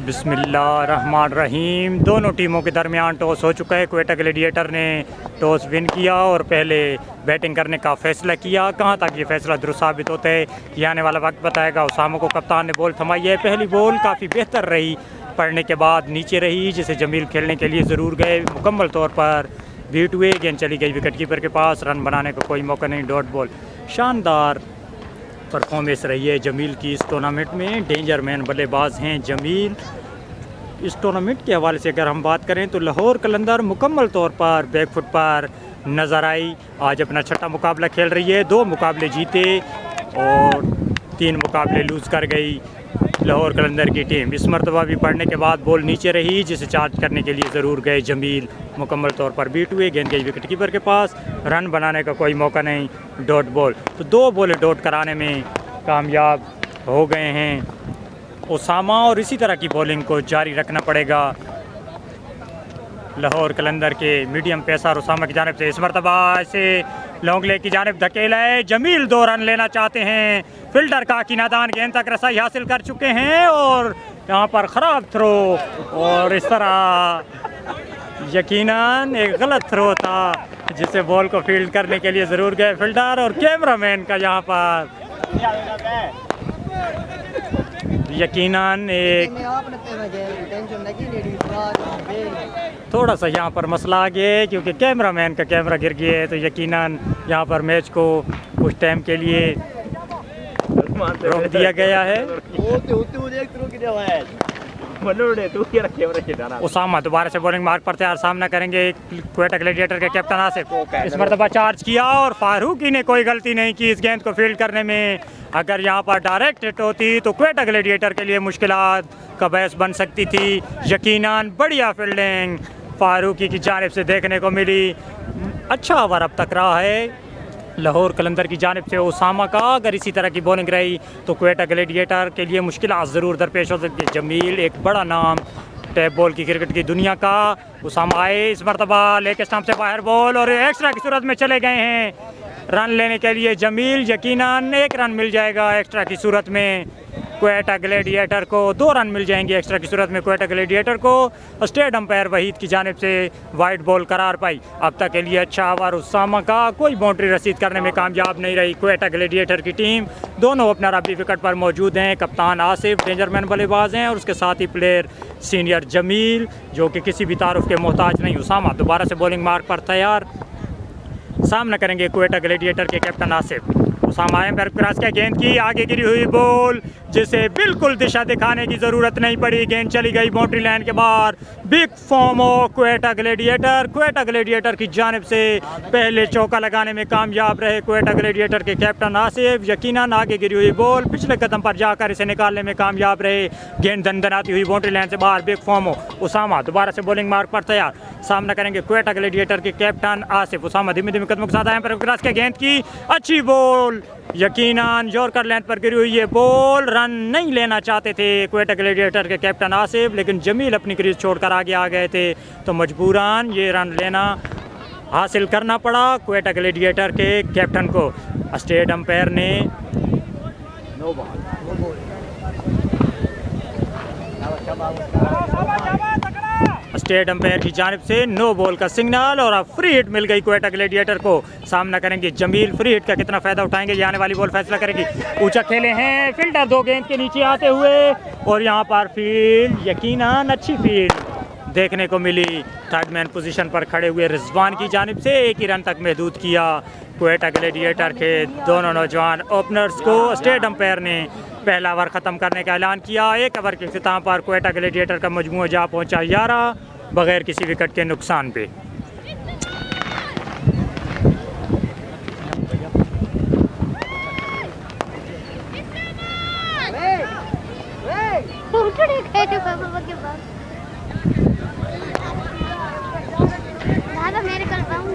बिस्मिल्लाहिर्रहमानिर्रहीम। दोनों टीमों के दरमियान टॉस हो चुका है। क्वेटा ग्लैडिएटर ने टॉस विन किया और पहले बैटिंग करने का फ़ैसला किया। कहां तक ये फ़ैसला दुरुस्त साबित होता है ये आने वाला वक्त बताएगा। उसामा को कप्तान ने बॉल थमाई है। पहली बॉल काफ़ी बेहतर रही, पड़ने के बाद नीचे रही, जिसे जमील खेलने के लिए ज़रूर गए। मुकम्मल तौर पर बीट हुए, गेंद चली गई विकेट कीपर के पास। रन बनाने का कोई मौका नहीं। Dot ball. शानदार परफॉर्मेंस रही है जमील की इस टूर्नामेंट में। डेंजर मैन बल्लेबाज हैं जमील। इस टूर्नामेंट के हवाले से अगर हम बात करें तो लाहौर कलंदर मुकम्मल तौर पर बैकफुट पर नज़र आई। आज अपना छठा मुकाबला खेल रही है। 2 मुकाबले जीते और 3 मुकाबले लूज़ कर गई लाहौर कलंदर की टीम। इस मरतबा भी पड़ने के बाद बॉल नीचे रही, जिसे चार्ज करने के लिए ज़रूर गए जमील। मुकम्मल तौर पर बीट हुए, गेंद गई विकेट कीपर के पास। रन बनाने का कोई मौका नहीं। Dot ball. तो 2 बॉलें डॉट कराने में कामयाब हो गए हैं उसामा, और इसी तरह की बॉलिंग को जारी रखना पड़ेगा लाहौर कलंदर के मीडियम पेसर उसामा की जानिब से। इस मरतबा ऐसे लॉन्ग लेग की जानिब धकेला है। जमील 2 रन लेना चाहते हैं। फील्डर का की नादान गेंद तक रसाई हासिल कर चुके हैं और यहाँ पर ख़राब थ्रो, और इस तरह यकीनन एक गलत थ्रो था जिसे बॉल को फील्ड करने के लिए ज़रूर गए फील्डर। और कैमरामैन का यहाँ पर यकीनन एक थोड़ा सा यहाँ पर मसला आ गया, क्योंकि कैमरामैन का कैमरा गिर गया है। तो यकीनन यहाँ पर मैच को कुछ टाइम के लिए रोक दिया गया है। उसामा दोबारा से बॉलिंग मार्क पर तैयार, सामना करेंगे क्वेटा ग्लैडिएटर के कैप्टन आसिफ। इस मरतबा चार्ज किया और फारूकी ने कोई गलती नहीं की इस गेंद को फील्ड करने में। अगर यहाँ पर डायरेक्ट हिट होती तो क्वेटा ग्लैडिएटर के लिए मुश्किलात का बहस बन सकती थी। यकीनन बढ़िया फील्डिंग फारूकी की जानिब से देखने को मिली। अच्छा ओवर अब तक रहा है लाहौर कलंदर की जानिब से उसामा का। अगर इसी तरह की बॉलिंग रही तो क्वेटा ग्लैडिएटर के लिए मुश्किलात ज़रूर दरपेश हो सकती है। जमील एक बड़ा नाम टैप बॉल की क्रिकेट की दुनिया का। उसामा आए, इस मरतबा लेके स्टंप से बाहर बॉल और एक्स्ट्रा की सूरत में चले गए हैं रन लेने के लिए जमील। यकीनन 1 रन मिल जाएगा एक्स्ट्रा की सूरत में क्वेटा ग्लैडिएटर को। 2 रन मिल जाएंगे एक्स्ट्रा की सूरत में क्वेटा ग्लैडिएटर को। स्टेट अंपायर वहीद की जानिब से वाइड बॉल करार पाई। अब तक के लिए अच्छा ओवर उसामा का। कोई बाउंड्री रसीद करने में कामयाब नहीं रही क्वेटा ग्लैडिएटर की टीम। दोनों ओपनर अभी विकेट पर मौजूद हैं। कप्तान आसिफ डेंजरमैन बल्लेबाज हैं और उसके साथ ही प्लेयर सीनियर जमील, जो कि किसी भी तारुफ के मोहताज नहीं। उसामा दोबारा से बॉलिंग मार्क पर तैयार, सामना करेंगे क्वेटा ग्लैडिएटर के कैप्टन आसिफ। उसामा आए पर क्रॉस किया, गेंद की आगे गिरी हुई बॉल, जिसे बिल्कुल दिशा दिखाने की ज़रूरत नहीं पड़ी। गेंद चली गई बाउंड्री लाइन के बाहर। Big form of Quetta gladiator. Quetta gladiator की जानिब से पहले चौका लगाने में कामयाब रहे क्वेटा ग्लैडिएटर के कैप्टन आसिफ। यकीनन आगे गिरी हुई बॉल पिछले कदम पर जाकर इसे निकालने में कामयाब रहे। गेंद दंदनाती हुई बाउंड्री लाइन से बाहर। बिग फॉर्म ऑफ उसामा दोबारा से बॉलिंग मार्क पर तैयार, सामना करेंगे क्वेटा ग्लैडिएटर के कैप्टन आसिफ। उसामा धीमे धीमे कदमों के साथ आए पर क्रॉस किया, गेंद की अच्छी बॉल, यकीनन यॉर्कर लेंथ पर गिरी हुई है बॉल। रन नहीं लेना चाहते थे क्वेटा ग्लैडिएटर के कैप्टन आसिफ, लेकिन जमील अपनी क्रीज छोड़कर आगे आ गए थे तो मजबूरन ये रन लेना हासिल करना पड़ा क्वेटा ग्लैडिएटर के कैप्टन को। स्टेट अंपायर ने स्टेट अंपायर की जानिब से नो बॉल का सिग्नल और अब फ्री हिट मिल गई क्वेटा ग्लैडिएटर को। सामना करेंगे जमील। फ्री हिट का कितना फ़ायदा उठाएंगे ये आने वाली बॉल फैसला करेगी। ऊंचा खेले हैं फील्डर 2 गेंद के नीचे आते हुए और यहाँ पर फील्ड यकीनन अच्छी फील्ड देखने को मिली। थर्ड मैन पोजीशन पर खड़े हुए रिजवान की जानिब से 1 ही रन तक महदूद किया क्वेटा ग्लैडिएटर के दोनों नौजवान ओपनर्स को। स्टेट अंपायर ने पहला ओवर ख़त्म करने का ऐलान किया। 1 ओवर के इख्तिताम पर क्वेटा ग्लैडिएटर का मजमू जा पहुँचा 11 बगैर किसी विकेट के नुकसान पे।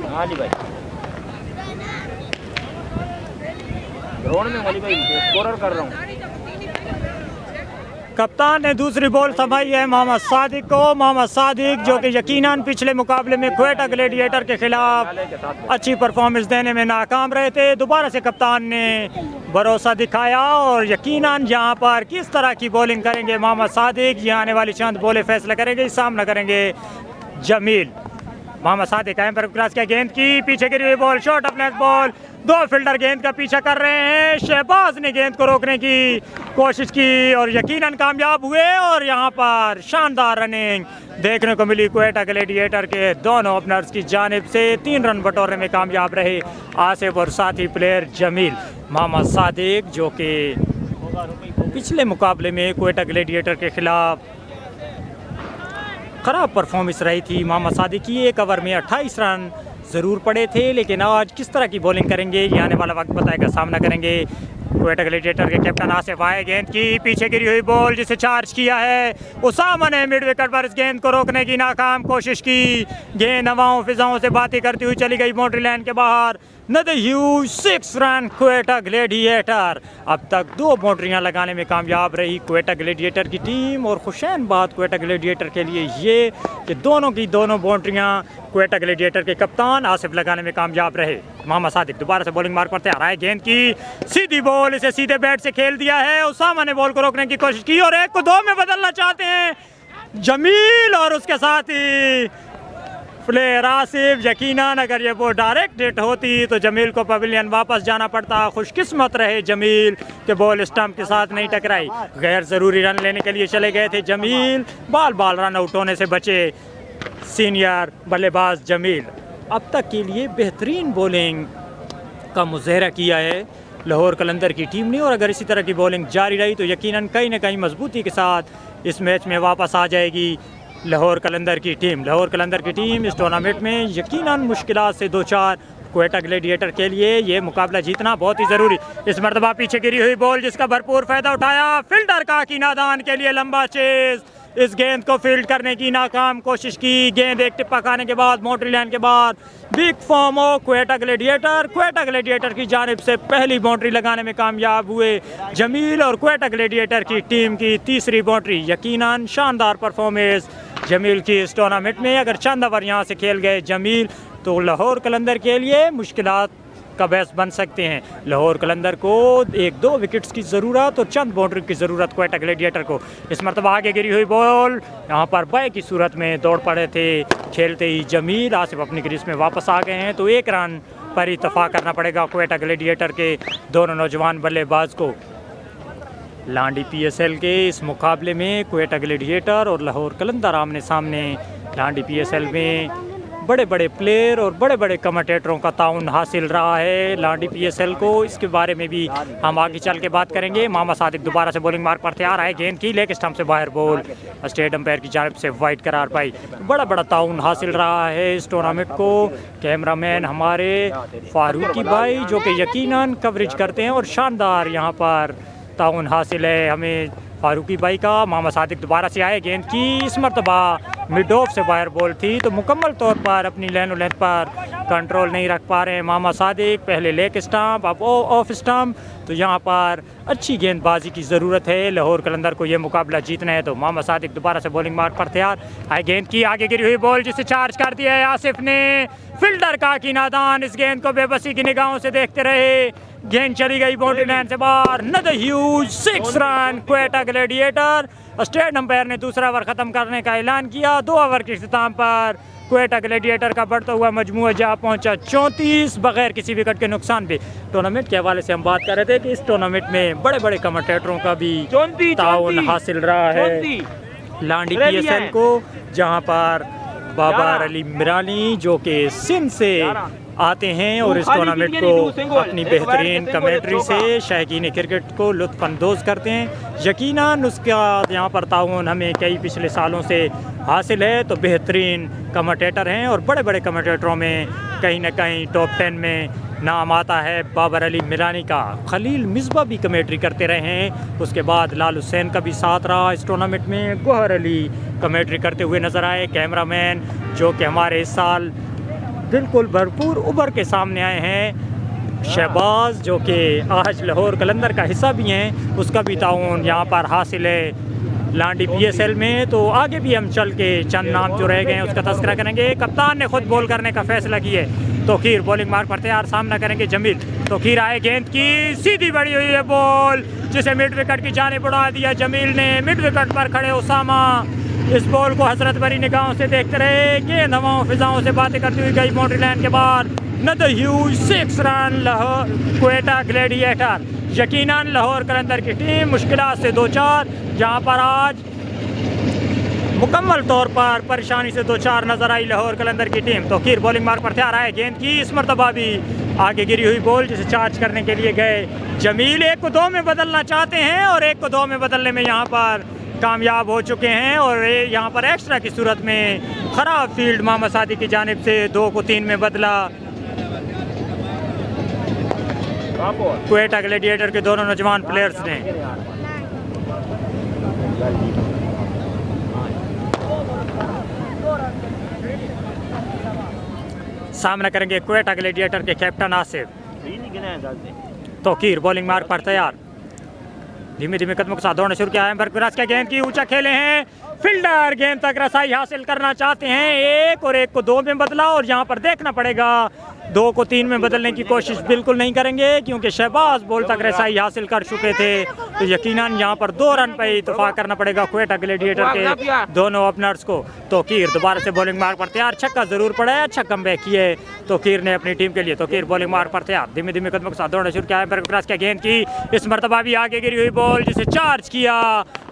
हाँ जी भाई, ग्राउंड में वाली भाई स्कोरर कर रहा हूँ। कप्तान ने दूसरी बॉल थमाई है मोहम्मद सादिक को। मोहम्मद सादिक जो कि यकीनन पिछले मुकाबले में क्वेटा ग्लेडिएटर के खिलाफ अच्छी परफॉर्मेंस देने में नाकाम रहे थे, दोबारा से कप्तान ने भरोसा दिखाया और यकीनन यहाँ पर किस तरह की बॉलिंग करेंगे मोहम्मद सादिक, ये आने वाली चंद बॉलें फैसला करेंगे। सामना करेंगे जमील। मोहम्मद सादिक अहम पर क्रॉस किया, गेंद की पीछे गिरी हुई ball, short of leg ball, दो फील्डर गेंद का पीछा कर रहे हैं। शहबाज ने गेंद को रोकने की कोशिश की और यकीनन कामयाब हुए और यहाँ पर शानदार रनिंग देखने को मिली क्वेटा ग्लेडिएटर के दोनों ओपनर्स की जानिब से। 3 रन बटोरने में कामयाब रहे आसिफ और साथी प्लेयर जमील। मोहम्मद सादिक जो कि पिछले मुकाबले में क्वेटा ग्लेडिएटर के खिलाफ ख़राब परफॉर्मेंस रही थी, मोहम्मद सादिक की 1 ओवर में 28 रन ज़रूर पड़े थे, लेकिन आज किस तरह की बॉलिंग करेंगे ये आने वाला वक्त बताएगा। सामना करेंगे क्वेटा ग्लेडिएटर के कैप्टन आसिफ आए, गेंद की पीछे गिरी हुई बॉल जिसे चार्ज किया है उसामा ने मिड विकेट पर इस गेंद को रोकने की नाकाम कोशिश की। गेंद हवाओं फिजाओं से बातें करती हुई चली गई बाउंड्री लाइन के बाहर। नद ह्यूज 6 रन क्वेटा ग्लेडिएटर अब तक 2 बाउंड्रियां लगाने में कामयाब रही क्वेटा ग्लेडिएटर की टीम। और खुशैन बात क्वेटा ग्लेडिएटर के लिए ये कि दोनों की दोनों बाउंड्रियां क्वेटा ग्लेडिएटर के कप्तान आसिफ लगाने में कामयाब रहे। मोहम्मद सादिक दोबारा से बॉलिंग मार्क पर तैयार है, गेंद की सीधी बॉल, इसे सीधे बैट से खेल दिया है। उसामा ने बॉल को रोकने की कोशिश की और 1 को 2 में बदलना चाहते हैं जमील और उसके साथ ही प्लेयर आसिफ। यकीनन अगर ये वो डायरेक्ट हिट होती तो जमील को पवेलियन वापस जाना पड़ता। खुशकिस्मत रहे जमील के बॉल स्टंप के साथ नहीं टकराई। गैर ज़रूरी रन लेने के लिए चले गए थे जमील, बाल रन आउट होने से बचे सीनियर बल्लेबाज जमील। अब तक के लिए बेहतरीन बॉलिंग का मुज़ाहरा किया है लाहौर कलंदर की टीम ने और अगर इसी तरह की बॉलिंग जारी रही तो यकीनन कहीं ना कहीं मजबूती के साथ इस मैच में वापस आ जाएगी लाहौर कलंदर की टीम। लाहौर कलंदर की टीम इस टूर्नामेंट में यकीनन मुश्किलात से 2-4 क्वेटा ग्लेडिएटर के लिए ये मुकाबला जीतना बहुत ही ज़रूरी। इस मरतबा पीछे गिरी हुई बॉल जिसका भरपूर फ़ायदा उठाया फील्डर का की नादान के लिए लंबा चेज़, इस गेंद को फील्ड करने की नाकाम कोशिश की। गेंद एक टिप्पा खाने के बाद बाउंड्री लाइन के बाद बिग फॉर्म हो क्वेटा ग्लेडिएटर की जानिब से पहली बाउंड्री लगाने में कामयाब हुए जमील और क्वेटा ग्लेडिएटर की टीम की तीसरी बाउंड्री। यकीनन शानदार परफॉर्मेंस जमील की इस टूर्नामेंट में। अगर चंद ओवर यहाँ से खेल गए जमील तो लाहौर कलंदर के लिए मुश्किलात का बहस बन सकते हैं। लाहौर कलंदर को 1-2 विकेट्स की ज़रूरत और चंद बाउंड्री की ज़रूरत क्वेटा ग्लेडिएटर को। इस मरतबा आगे गिरी हुई बॉल, यहाँ पर बाय की सूरत में दौड़ पड़े थे खेलते ही जमील। आसिफ अपनी क्रीज में वापस आ गए हैं तो 1 रन पर इत्तफाक करना पड़ेगा क्वेटा ग्लेडिएटर के दोनों नौजवान बल्लेबाज को। लांडी PSL के इस मुकाबले में क्वेटा ग्लेडिएटर और लाहौर कलंदर आमने सामने। लांडी PSL में बड़े बड़े प्लेयर और बड़े बड़े कमेंटेटरों का ताउन हासिल रहा है लांडी PSL को, इसके बारे में भी हम आगे चल के बात करेंगे। मोहम्मद सादिक दोबारा से बॉलिंग मार्क पर तैयार है, गेंद की लेग स्टंप से बाहर बॉल, स्टेट अंपायर की जानिब से वाइड करार पाई। बड़ा ताउन हासिल रहा है इस टूर्नामेंट को। कैमरामैन हमारे फारूकी भाई जो कि यकीनन कवरेज करते हैं और शानदार यहाँ पर ताउन हासिल है हमें फारूकी भाई का। मोहम्मद सादिक दोबारा से आए, गेंद की इस मरतबा मिड ऑफ से बाहर बॉल थी तो मुकम्मल तौर पर अपनी लाइन और लेंथ पर कंट्रोल नहीं रख पा रहे हैं मोहम्मद सादिक। पहले लेग स्टंप अब ऑफ स्टंप, तो यहाँ पर अच्छी गेंदबाजी की ज़रूरत है लाहौर कलंदर को ये मुकाबला जीतना है। तो मोहम्मद सादिक दोबारा से बॉलिंग मार्क पर तैयार है, गेंद की आगे गिरी हुई बॉल जिसे चार्ज कर दिया है आसिफ ने। फील्डर का की नादान इस गेंद को बेबसी की निगाहों से देखते रहे, गेंद चली गई बाउंड्री लाइन से बाहर। नद huge 6 run Quetta gladiator. State umpire ने दूसरा ओवर ख़त्म करने का ऐलान किया। 2 ओवर के इख्तिताम पर क्वेटा ग्लेडिएटर का बढ़ता हुआ मजमूआ जहाँ पहुँचा 34 बगैर किसी विकेट के नुकसान पे। टूर्नामेंट के हवाले से हम बात कर रहे थे कि इस टूर्नामेंट में बड़े बड़े कमेंटेटरों का भी ताउन हासिल रहा है लांडी PSL को, जहाँ पर बाबर अली मिरानी जो कि सिंध से आते हैं और इस टूर्नामेंट को अपनी बेहतरीन कमेंट्री से शायकीन क्रिकेट को लुत्फ़अंदोज़ करते हैं। यकीनन उसका यहाँ पर ताउन हमें कई पिछले सालों से हासिल है। तो बेहतरीन कमेंटेटर हैं और बड़े बड़े कमेंटेटरों में कहीं ना कहीं टॉप 10 में नाम आता है बाबर अली मिरानी का। खलील मिसबा भी कमेंट्री करते रहे हैं, उसके बाद लाल हुसैन का भी साथ रहा इस टूर्नामेंट में। गौहर अली कमेंट्री करते हुए नज़र आए। कैमरामैन जो कि हमारे इस साल बिल्कुल भरपूर उभर के सामने आए हैं, शहबाज जो कि आज लाहौर कलंदर का हिस्सा भी हैं, उसका भी ताउन यहाँ पर हासिल है लांडी PSL में। तो आगे भी हम चल के चंद नाम जो रह गए हैं उसका तस्करा करेंगे। कप्तान ने खुद बॉल करने का फैसला किया है। तोकीर बॉलिंग मार्क पर तैयार, सामना करेंगे जमील। तोकीर आए, गेंद की सीधी बड़ी हुई है बॉल, जिसे मिड विकेट की जानिब उड़ा दिया जमील ने। मिड विकेट पर खड़े उसामा इस बॉल को हसरत भरी निगाहों से देखते रहे। गेंद हवाओं फिजाओं से बातें करती हुई गई बाउंड्री लाइन के बाद। नदर huge 6 run Lahore Quetta gladiator. यकीनन लाहौर कलंदर की टीम मुश्किलात से 2-4 जहाँ पर आज मुकम्मल तौर पर परेशानी से 2-4 नजर आई लाहौर कलंदर की टीम। तो खीर बॉलिंग मार्क पर तैयार है, गेंद की इस मरतबा भी आगे गिरी हुई बॉल, जिसे चार्ज करने के लिए गए जमील। 1 को 2 में बदलना चाहते हैं और 1 को 2 में बदलने में यहाँ पर कामयाब हो चुके हैं। और यहाँ पर एक्स्ट्रा की सूरत में ख़राब फील्ड मोहम्मद सादिक की जानिब से 2 को 3 में बदला क्वेटा ग्लेडिएटर के दोनों नौजवान प्लेयर्स ने। सामना करेंगे क्वेटा ग्लेडिएटर के captain Asif. Toqeer bowling mark पर तैयार, धीमे धीमे कदमों के साथ दौड़ना शुरू किया है। बरकरार क्या गेंद की ऊंचा खेले हैं, फील्डर गेंद तक रसाई हासिल करना चाहते हैं। 1 और 1 को 2 में बदला और यहाँ पर देखना पड़ेगा 2 को 3 में बदलने की कोशिश बिल्कुल नहीं करेंगे, क्योंकि शहबाज बॉल तक रसाई हासिल कर चुके थे। तो यकीनन यहाँ पर 2 रन पर इत्तेफाक करना पड़ेगा क्वेटा ग्लेडिएटर के दोनों ओपनर्स को। तो कीर दोबारा से बॉलिंग मार्क पर तैयार, छक्का जरूर पड़ा है, अच्छा कमबैक किए तो कीर ने अपनी टीम के लिए। तो कीर बॉलिंग मार्क पर तैयार, धीमे धीमे कदमों के साथ दौड़ना शुरू किया है। बरकरार क्या गेंद की इस मरतबा भी आगे गिरी हुई बॉल, जिसे चार्ज किया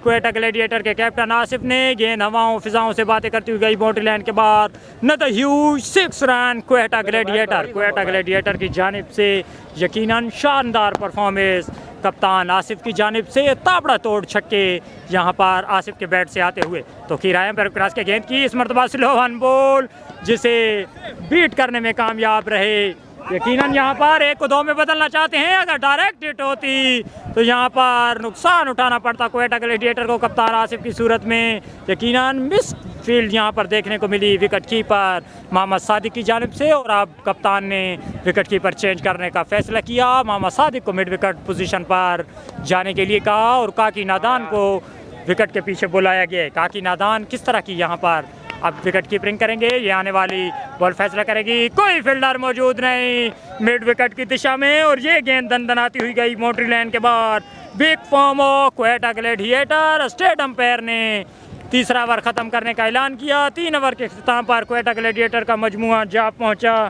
क्वेटा ग्लेडिएटर के कैप्टन आसिफ ने। गेंद हवाओं फिजाओं से बातें करती हुई गई बाउंड्री लाइन के बाद। नदर huge 6 run Quetta gladiator. Quetta gladiator की जानिब से यकीनन शानदार परफॉर्मेंस, कप्तान आसिफ की जानिब से ताबड़ा तोड़ छक्के यहाँ पर आसिफ के बैट से आते हुए। तो किराया पर क्रॉस के गेंद की इस मरतबा स्लो वन बॉल, जिसे बीट करने में कामयाब रहे। यकीनन यहाँ पर 1 को 2 में बदलना चाहते हैं, अगर डायरेक्ट हिट होती तो यहाँ पर नुकसान उठाना पड़ता क्वेटा ग्लेडिएटर को कप्तान आसिफ की सूरत में। यकीनन मिस फील्ड यहाँ पर देखने को मिली विकेट कीपर मोहम्मद सादिक की जानिब से, और अब कप्तान ने विकेट कीपर चेंज करने का फैसला किया। मोहम्मद सादिक को मिड विकेट पोजीशन पर जाने के लिए कहा और काकी नादान को विकेट के पीछे बुलाया गया। काकी नादान किस तरह की यहाँ पर अब विकेट कीपिंग करेंगे, ये आने वाली बॉल फैसला करेगी। कोई फील्डर मौजूद नहीं मिड विकेट की दिशा में, और ये गेंद दनदनाती हुई गई बाउंड्री लाइन के बाद। Big form of Quetta gladiator. State umpire ने तीसरा ओवर खत्म करने का ऐलान किया। 3 ओवर के इख्तिताम पर क्वेटा ग्लेडिएटर का मजमुआ जा पहुंचा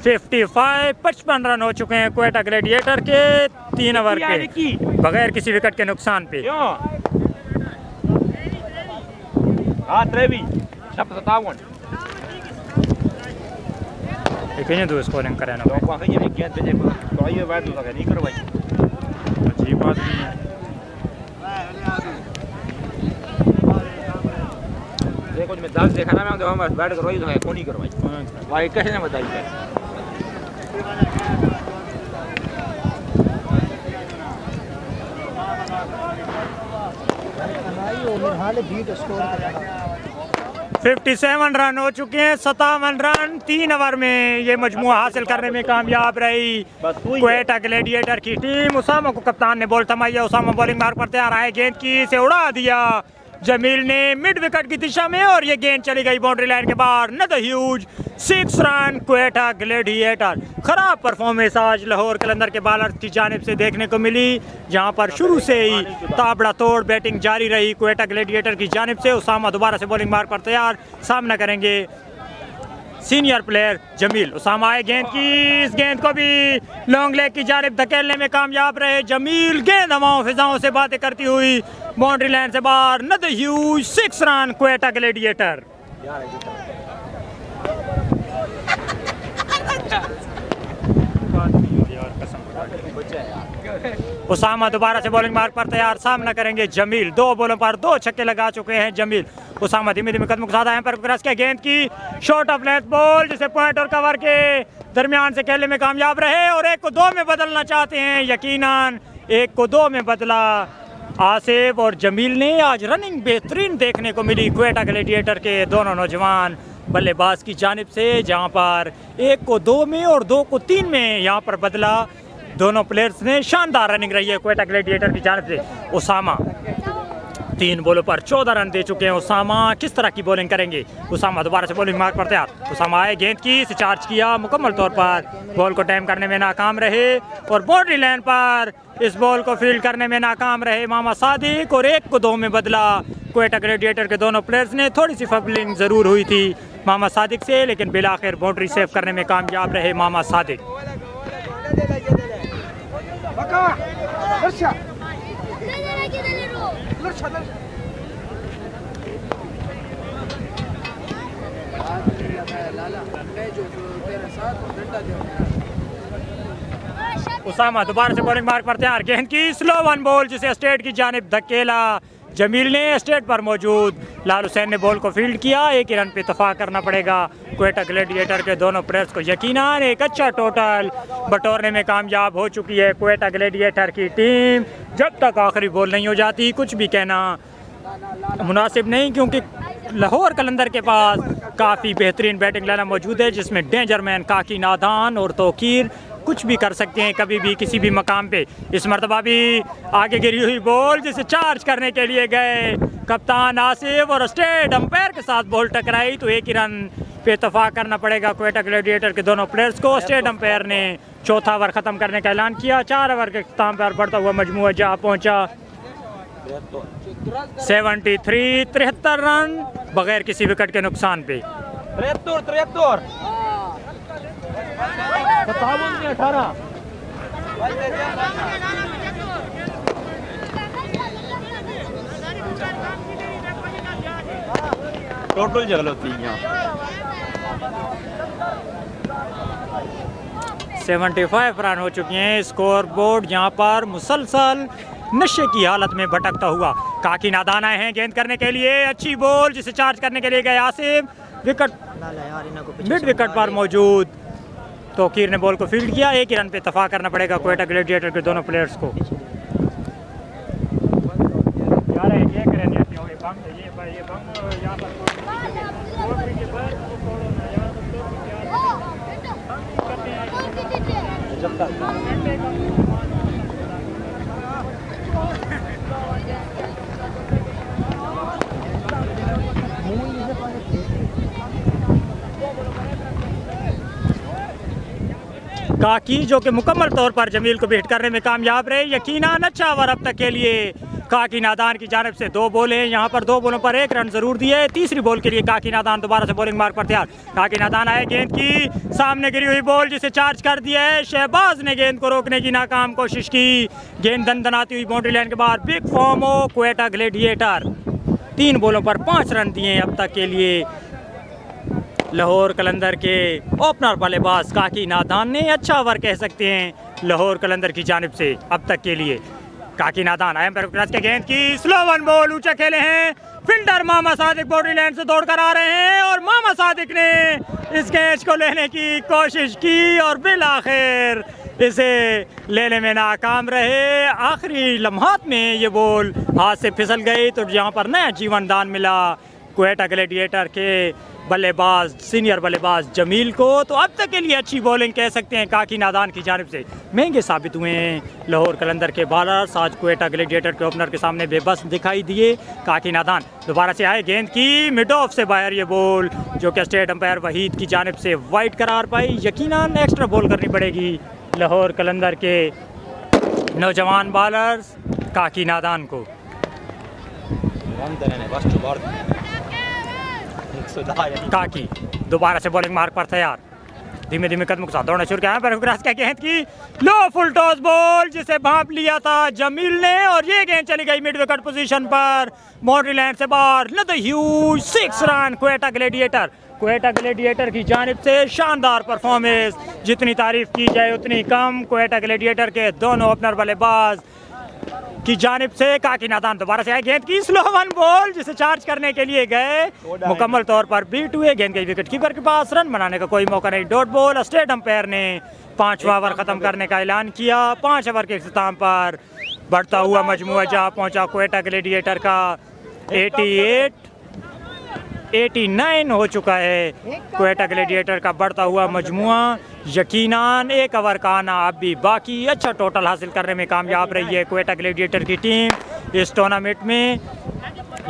55 रन हो चुके हैं क्वेटा ग्लेडिएटर के 3 ओवर के बगैर किसी विकेट के नुकसान पे। स्कोरिंग कराना अजीब बात नहीं है। देखो मैं 10 देखा ना, मैं हम बैठ कर रही कौन ही करवाई भाई, कैसे ना बताइए। हाल 57 रन हो चुके हैं, 57 रन 3 ओवर में ये मजमुआ हासिल करने में कामयाब रही क्वेटा ग्लेडिएटर की टीम। उसामा को कप्तान ने बॉल थमाई है, उसामा बॉलिंग मार्क पर तैयार है, गेंद की से उड़ा दिया जमील ने मिड विकेट की दिशा में, और ये गेंद चली गई बाउंड्री लाइन के बाहर। Another huge 6 run Quetta gladiator. खराब परफॉर्मेंस आज लाहौर कलंदर के बॉलर की जानिब से देखने को मिली, जहां पर शुरू से ही ताबड़ा तोड़ बैटिंग जारी रही क्वेटा ग्लेडिएटर की जानिब से। उसामा दोबारा से बॉलिंग मार्क पर तैयार, सामना करेंगे सीनियर प्लेयर जमील। उसामा आए, गेंद की इस गेंद को भी लॉन्ग लेग की जानिब धकेलने में कामयाब रहे जमील। गेंद हवाओं फिजाओं से बातें करती हुई बाउंड्री लाइन से बाहर। Another huge 6 run Quetta Gladiator. Usama दोबारा से बॉलिंग मार्क पर तैयार, सामना करेंगे जमील। 2 बॉलों पर 2 छक्के लगा चुके हैं जमील। उसामा धीमे धीमे कदमों के साथ आए पर क्रॉस किया, गेंद की शॉर्ट ऑफ लेंथ बॉल, जिसे पॉइंट और कवर के दरमियान से खेलने में कामयाब रहे, और 1 को 2 में बदलना चाहते हैं। यकीनन 1 को 2 में बदला आसिफ और जमील ने। आज रनिंग बेहतरीन देखने को मिली क्वेटा ग्लेडिएटर के दोनों नौजवान बल्लेबाज की जानिब से, जहां पर 1 को 2 में और 2 को 3 में यहाँ पर बदला। दोनों प्लेयर्स ने शानदार रनिंग रही है क्वेटा ग्लैडिएटर की जानिब से। उसामा 3 बॉलों पर 14 रन दे चुके हैं। उसामा किस तरह की बॉलिंग करेंगे? उसामा दोबारा से बॉलिंग मार्क पर तैयार। उसामा आए, गेंद की, इसे चार्ज किया, मुकम्मल तौर पर बॉल को टाइम करने में नाकाम रहे और बाउंड्री लाइन पर इस बॉल को फील्ड करने में नाकाम रहे मोहम्मद सादिक और 1 को 2 में बदला क्वेटा ग्लैडिएटर के दोनों प्लेयर्स ने। थोड़ी सी फबलिंग ज़रूर हुई थी मोहम्मद सादिक से, लेकिन बिलाखिर बाउंड्री सेव करने में कामयाब रहे मोहम्मद सादिक। उसामा दोबारा से बॉलिंग मार्क पर तैयार, गेंद की स्लो 1 बॉल जिसे स्टेट की जानिब धकेला जमील ने। स्टेट पर मौजूद लाल हुसैन ने बॉल को फील्ड किया। 1 ही रन पे इत्तफाक करना पड़ेगा क्वेटा ग्लैडिएटर के दोनों प्लेयर्स को। यकीनन एक अच्छा टोटल बटोरने में कामयाब हो चुकी है क्वेटा ग्लैडिएटर की टीम। जब तक आखिरी बॉल नहीं हो जाती कुछ भी कहना मुनासिब नहीं, क्योंकि लाहौर कलंदर के पास काफ़ी बेहतरीन बैटिंग लाइनअप मौजूद है, जिसमें डेंजरमैन, काकी नादान और तौकीर कुछ भी कर सकते हैं कभी भी किसी भी मकाम पे। इस मरतबा भी आगे गिरी हुई बॉल जिसे चार्ज करने के लिए गए कप्तान आसिफ और स्टेट अंपायर के साथ बॉल टकराई, तो 1 ही रन पे इत्तफाक करना पड़ेगा क्वेटा ग्लैडिएटर के दोनों प्लेयर्स को। स्टेट अंपायर ने चौथा ओवर ख़त्म करने का ऐलान किया। 4 ओवर के अख्ताम पर बढ़ता हुआ मजमूआ जहाँ पहुँचा 73 रन बगैर किसी विकेट के नुकसान पे। 73 18 टोटल जगल होती है। 75 रन हो चुके हैं। स्कोर बोर्ड यहाँ पर मुसलसल नशे की हालत में भटकता हुआ। काकी नादान आए हैं गेंद करने के लिए, अच्छी बॉल जिसे चार्ज करने के लिए गए आसिफ। विकेट मिड विकेट पर मौजूद तौकीर ने बॉल को फील्ड किया। 1 ही रन पे इत्तफाक करना पड़ेगा क्वेटा ग्लैडिएटर के दोनों प्लेयर्स को। काकी जो कि मुकम्मल तौर पर जमील को बीट करने में कामयाब रहे। यकीनन अच्छा ओवर अब तक के लिए काकी नादान की जानिब से। 2 बॉल हैं यहाँ पर, 2 बॉलों पर 1 रन जरूर दिए। तीसरी बॉल के लिए काकी नादान दोबारा से बॉलिंग मार्क पर तैयार। काकी नादान आए, गेंद की सामने गिरी हुई बॉल जिसे चार्ज कर दिया है। शहबाज ने गेंद को रोकने की नाकाम कोशिश की। गेंद दनदनाती हुई बाउंड्री लाइन के बाद। बिग फॉर्म हो क्वेटा ग्लैडिएटर। 3 बॉलों पर 5 रन दिए अब तक के लिए लाहौर कलंदर के ओपनर बल्लेबाज काकी नादान ने। अच्छा ओवर कह सकते हैं लाहौर कलंदर की जानिब से अब तक के लिए। काकी नादान आए के गेंद की स्लो 1 बॉल ऊंचा खेले हैं। Fielder Mohammad Sadiq boundary line से दौड़कर आ रहे हैं और मोहम्मद सादिक ने इस कैच को लेने की कोशिश की और बिलाखिर इसे लेने में नाकाम रहे। आखिरी लम्हात में ये बॉल हाथ से फिसल गई, तो यहाँ पर नया जीवन दान मिला क्वेटा ग्लैडिएटर के बल्लेबाज, सीनियर बल्लेबाज जमील को। तो अब तक के लिए अच्छी बॉलिंग कह सकते हैं काकी नादान की जानिब से। महंगे साबित हुए हैं लाहौर कलंदर के बॉलर्स। आज क्वेटा ग्लैडिएटर के ओपनर के सामने बेबस दिखाई दिए। काकी नादान दोबारा से आए, गेंद की मिड ऑफ से बाहर ये बॉल जो कि स्टेट अंपायर वहीद की जानिब से वाइड करार पाई। यकीनन एक्स्ट्रा बॉल करनी पड़ेगी लाहौर कलंदर के नौजवान बॉलर्स काकी नादान को। काकी दोबारा से बॉलिंग मार्क पर तैयार, धीमे धीमे कदम के साथ दौड़ना शुरू किया। पर गेंद की लो फुल टॉस बॉल जिसे भांप लिया था जमील ने और ये गेंद चली गई मिड विकेट पोजीशन पर बाउंड्री लाइन से बाहर। Huge 6 run Quetta gladiator. Quetta gladiator की जानिब से शानदार परफॉर्मेंस, जितनी तारीफ की जाए उतनी कम। क्वेटा ग्लैडिएटर के दोनों ओपनर बल्लेबाज की जानिब से। काकी नादान दोबारा से आए, गेंद की स्लो 1 बॉल जिसे चार्ज करने के लिए गए, मुकम्मल तौर पर बीट हुए। गेंद गई विकेट कीपर के पास, रन बनाने का कोई मौका नहीं। Dot ball. स्टेट अंपायर ने 5वां ओवर खत्म करने का ऐलान किया। 5 ओवर के इख्तिताम पर बढ़ता हुआ मजमूआ जहां पहुंचा क्वेटा ग्लैडिएटर का 88 89 हो चुका है क्वेटा ग्लैडिएटर का बढ़ता हुआ मजमुआ। यकीनन एक ओवर का आना अब भी बाकी। अच्छा टोटल हासिल करने में कामयाब रही है क्वेटा ग्लैडिएटर की टीम इस टूर्नामेंट में।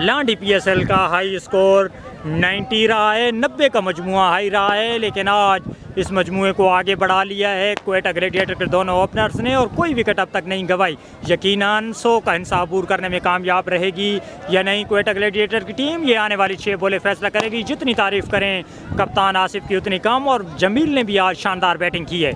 लांडी PSL का हाई स्कोर 90 रहा है, 90 का मजमुआ हाई रहा है, लेकिन आज इस मजमुए को आगे बढ़ा लिया है क्वेटा ग्लैडिएटर के दोनों ओपनर्स ने और कोई विकेट अब तक नहीं गंवाई। यकीनन 100 का हिसाब अबूर करने में कामयाब रहेगी या नहीं क्वेटा ग्लैडिएटर की टीम, ये आने वाली 6 बॉलें फैसला करेगी। जितनी तारीफ करें कप्तान आसिफ की उतनी कम, और जमील ने भी आज शानदार बैटिंग की है।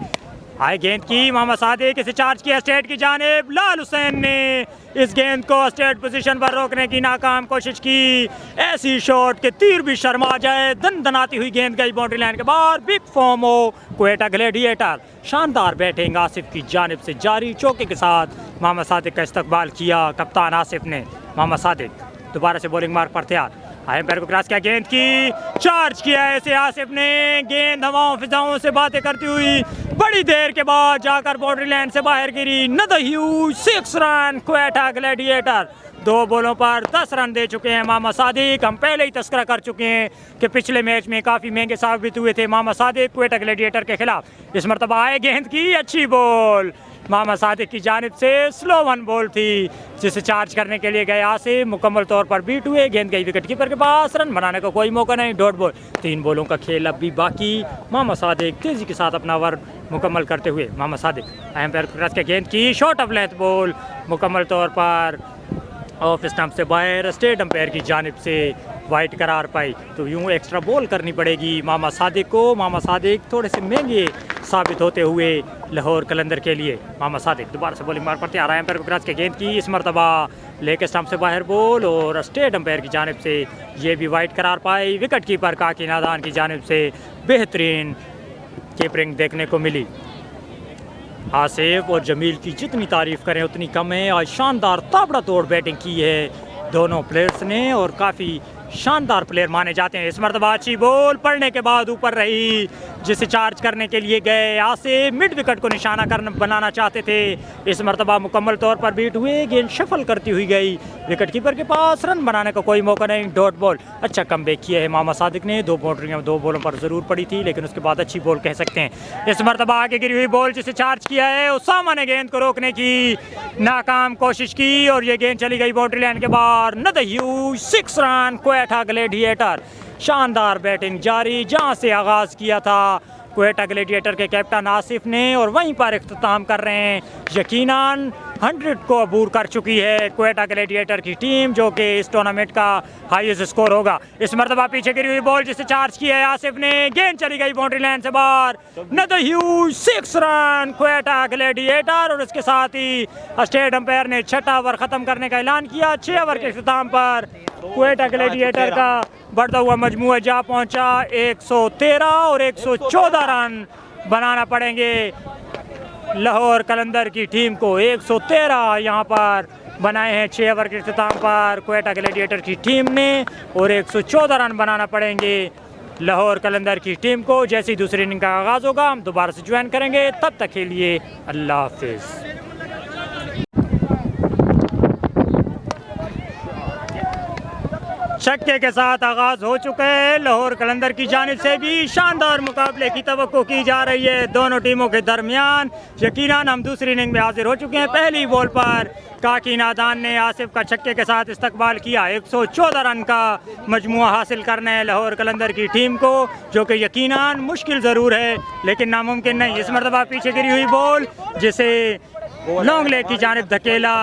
हाई गेंद की मोहम्मद सादिक, इसे चार्ज किया स्टेट की जानिब। लाल हुसैन ने इस गेंद को स्टेट पोजीशन पर रोकने की नाकाम कोशिश की। ऐसी शॉट के तीर भी शर्मा जाए। दनाती हुई गेंद गई बाउंड्री लाइन के बाहर। बिग फॉर्म हो क्वेटा ग्लैडिएटर। शानदार बैटिंग आसिफ की जानिब से जारी। चौके के साथ मोहम्मद सादिक का इस्तकबाल किया कप्तान आसिफ ने। मोहम्मद सादिक दोबारा से बॉलिंग मार्क पर तैयार। एम्पायर को क्रॉस किया, गेंद की चार्ज किया ऐसे आसिफ ने। गेंद हवाओं फिजाओं से बातें करती हुई बड़ी देर के बाद जाकर बाउंड्री लाइन से बाहर गिरी। नद ह्यूज 6 रन क्वेटा ग्लैडिएटर। 2 बॉलों पर 10 रन दे चुके हैं मोहम्मद सादिक। हम पहले ही तस्करा कर चुके हैं कि पिछले मैच में काफ़ी महंगे साबित हुए थे मोहम्मद सादिक क्वेटा ग्लैडिएटर के खिलाफ। इस मरतबा आए गेंद की अच्छी बॉल मोहम्मद सादिक की जानिब से। स्लो 1 बॉल थी जिसे चार्ज करने के लिए गए आसिफ, मुकम्मल तौर पर बीट हुए। गेंद गई विकेट कीपर के पास। रन बनाने का कोई मौका नहीं। Dot ball. 3 बॉलों का खेल अब भी बाकी। मोहम्मद सादिक तेजी के साथ अपना ओवर मुकम्मल करते हुए। मोहम्मद सादिक एम्पायर को क्रॉस किया, गेंद की शॉर्ट ऑफ लेंथ बॉल मुकम्मल तौर पर ऑफ स्टंप से बाहर। स्टेट अंपायर की जानिब से वाइट करार पाई, तो यूं एक्स्ट्रा बॉल करनी पड़ेगी मोहम्मद सादिक को। मोहम्मद सादिक थोड़े से महंगे साबित होते हुए लाहौर कलंदर के लिए। मोहम्मद सादिक दोबारा से बॉलिंग मार पड़ते आ रहा है। एम्पायर को क्रॉस के गेंद की इस मरतबा लेके स्टंप से बाहर बॉल, और स्टेट अंपायर की जानिब से ये भी वाइट करार पाई। विकेट कीपर काकी नादान की जानिब से बेहतरीन कीपरिंग देखने को मिली। आसिफ और जमील की जितनी तारीफ करें उतनी कम है। आज शानदार ताबड़ा तोड़ बैटिंग की है दोनों प्लेयर्स ने और काफ़ी शानदार प्लेयर माने जाते हैं। इस मरतबा अच्छी बॉल पड़ने के बाद ऊपर रही जिसे चार्ज करने के लिए गए आसिफ। मिड विकेट को निशाना बनाना चाहते थे। इस मरतबा मुकम्मल तौर पर बीट हुए। गेंद शफल करती हुई गई विकेट कीपर के पास। रन बनाने का कोई मौका नहीं। Dot ball. अच्छा कमबैक किया है मोहम्मद सादिक ने। 2 बाउंड्रियां 2 बॉलों पर ज़रूर पड़ी थी, लेकिन उसके बाद अच्छी बॉल कह सकते हैं। इस मरतबा आगे गिरी हुई बॉल जिसे चार्ज किया है उसामा ने गेंद को रोकने की नाकाम कोशिश की और ये गेंद चली गई बाउंड्री लाइन के बाहर। नद ह्यूज 6 रन क्वेटा ग्लैडिएटर। शानदार बैटिंग जारी जहां से आगाज़ किया था क्वेटा ग्लैडिएटर के कैप्टन आसिफ ने, और वहीं पर इख्तिताम कर रहे हैं। यकीनन 100 को अबूर कर चुकी है क्वेटा ग्लैडिएटर की टीम, जो कि इस टूर्नामेंट का हाईएस्ट स्कोर होगा। इस मरतबा पीछे गिरी हुई बॉल जिसे चार्ज किया है आसिफ ने। गेंद चली गई बाउंड्री लाइन से बाहर। नद ह्यूज 6 रन क्वेटा ग्लैडिएटर, और इसके साथ ही स्टेट अंपायर ने 6वां ओवर ख़त्म करने का ऐलान किया। 6 ओवर के इख्तिताम पर क्वेटा ग्लैडिएटर का बढ़ता हुआ मजमूआ जा पहुंचा 113, और 114 रन बनाना पड़ेंगे लाहौर कलंदर की टीम को। 113 यहाँ पर बनाए हैं 6 ओवर के इख्तिताम पर क्वेटा ग्लैडिएटर की टीम ने, और 114 रन बनाना पड़ेंगे लाहौर कलंदर की टीम को। जैसे ही दूसरी इनिंग का आगाज़ होगा हम दोबारा से ज्वाइन करेंगे। तब तक के लिए अल्लाह हाफिज़। छक्के के साथ आगाज़ हो चुका है लाहौर कलंदर की जानिब से भी। शानदार मुकाबले की तवक्को की जा रही है दोनों टीमों के दरमियान। यकीनन हम दूसरी इनिंग में हाजिर हो चुके हैं। पहली बॉल पर काकी नादान ने आसिफ का छक्के के साथ इस्तकबाल किया। 114 रन का मजमुआ हासिल करना है लाहौर कलंदर की टीम को, जो कि यकीनन मुश्किल ज़रूर है लेकिन नामुमकिन नहीं। इस मरतबा पीछे गिरी हुई बॉल जिसे लॉन्ग लेग की जानिब धकेला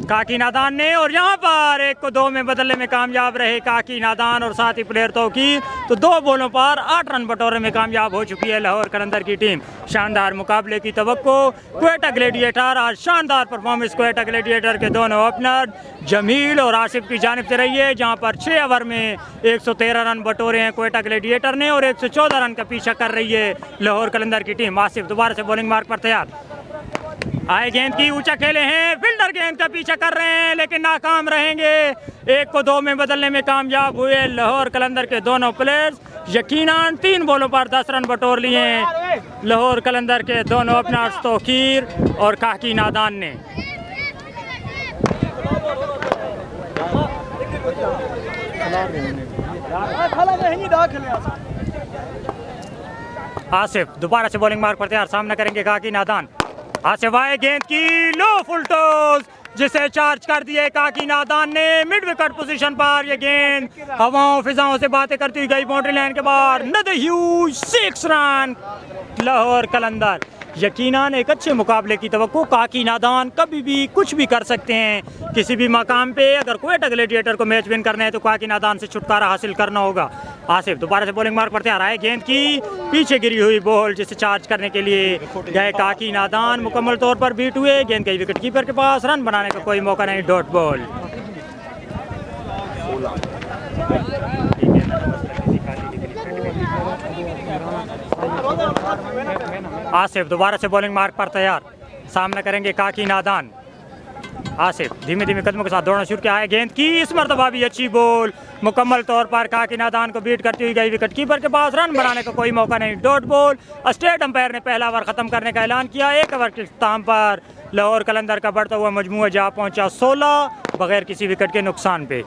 काकी नादान ने, और यहाँ पर 1 को 2 में बदलने में कामयाब रहे काकी नादान और साथ ही प्लेयर तौकीर। तो 2 बॉलों पर 8 रन बटोरने में कामयाब हो चुकी है लाहौर कलंदर की टीम। शानदार मुकाबले की तवक्को क्वेटा ग्लैडिएटर। आज शानदार परफॉर्मेंस क्वेटा ग्लैडिएटर के दोनों ओपनर जमील और आसिफ की जानिब से रही है, जहाँ पर 6 ओवर में 113 रन बटोरे हैं क्वेटा ग्लैडिएटर ने, और 114 रन का पीछा कर रही है लाहौर कलंदर की टीम। आसिफ दोबारा से बॉलिंग मार्क पर तैयार। आए गेंद की ऊंचा खेले हैं। फील्डर गेंद का पीछा कर रहे हैं लेकिन नाकाम रहेंगे। 1 को 2 में बदलने में कामयाब हुए लाहौर कलंदर के दोनों प्लेयर्स। यकीनन 3 बॉलों पर 10 रन बटोर लिए हैं लाहौर कलंदर के दोनों ओपनर्स तौकीर और काकी नादान ने। आसिफ दोबारा से बॉलिंग मार्क पर तैयार, सामना करेंगे काकी नादान। आसिफ आए, गेंद की लो फुल टॉस जिसे चार्ज कर दिए काकी नादान ने मिड विकेट पोजीशन पर। ये गेंद हवाओं फिजाओं से बातें करती हुई गई बाउंड्री लाइन के बाहर। Another huge 6 run Lahore Qalandar. यकीनन एक अच्छे मुकाबले की तवक्को, काकी नादान कभी भी कुछ भी कर सकते हैं किसी भी मकाम पे। अगर क्वेटा ग्लैडिएटर को मैच विन करना है तो काकी नादान से छुटकारा हासिल करना होगा। आसिफ दोबारा से बॉलिंग मार्क पर तैयार है, गेंद की पीछे गिरी हुई बॉल जिसे चार्ज करने के लिए गए काकी नादान, मुकम्मल तौर पर बीट हुए। गेंद गई विकेट कीपर के पास, रन बनाने का कोई मौका नहीं, डॉट बॉल। आसिफ दोबारा से बॉलिंग मार्क पर तैयार, सामना करेंगे काकी नादान। आसिफ धीमे धीमे कदमों के साथ दौड़ना शुरू किया है, गेंद की इस मरतबा भी अच्छी बॉल, मुकम्मल तौर पर काकी नादान को बीट करती हुई गई विकेट कीपर के पास, रन बनाने का कोई मौका नहीं, डॉट बॉल। स्टेट अंपायर ने पहला ओवर खत्म करने का ऐलान किया। 1 ओवर के इख्तिताम पर लाहौर कलंदर का बढ़ता हुआ मजमूआ जा पहुंचा 16 बगैर किसी विकेट के नुकसान पे।